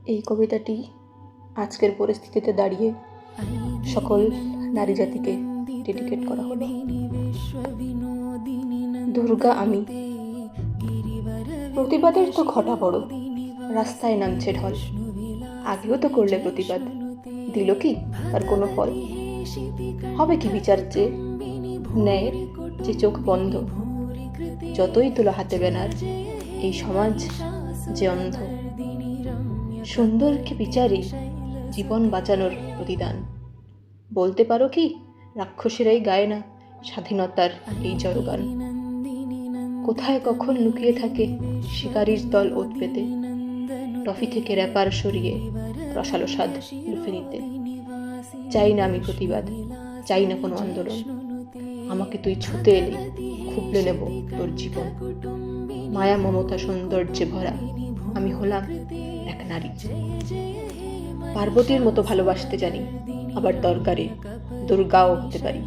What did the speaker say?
এই কবিতাটি আজকের পরিস্থিতিতে দাঁড়িয়ে সকল নারী জাতিকে ডেডিকেট করা হলো। দুর্গা আমি। প্রতিবাদের তো ঘটা বড়, রাস্তায় নামছে ঢল। আগেও তো করলে প্রতিবাদ, দিল কি তার কোনো ফল? হবে কি বিচার চেয়ে ন্যায়ের যে চোখ বন্ধ? যতই তোলা হাতে ব্যানার, এই সমাজ যে অন্ধ। সুন্দরকে বিচারে জীবন বাঁচানোর প্রতিদান। বলতে পারো কি রাক্ষসীরাই গায় না স্বাধীনতার এই জয়গান? কোথায় কখন লুকিয়ে থাকে শিকারীর দল ওত পেতে, ট্রফি থেকে র্যাপার সরিয়ে রসালো স্বাদ লুফে নিতে। চাই না আমি প্রতিবাদ, চাই না কোনো আন্দোলন। আমাকে তুই ছুতে এলে খুবলে নেব তোর জীবন। মায়া মমতা সৌন্দর্যে ভরা আমি হলাম এক নারী। পার্বতীর মতো ভালোবাসতে জানি, আবার দরকারে দুর্গাও হতে পারি।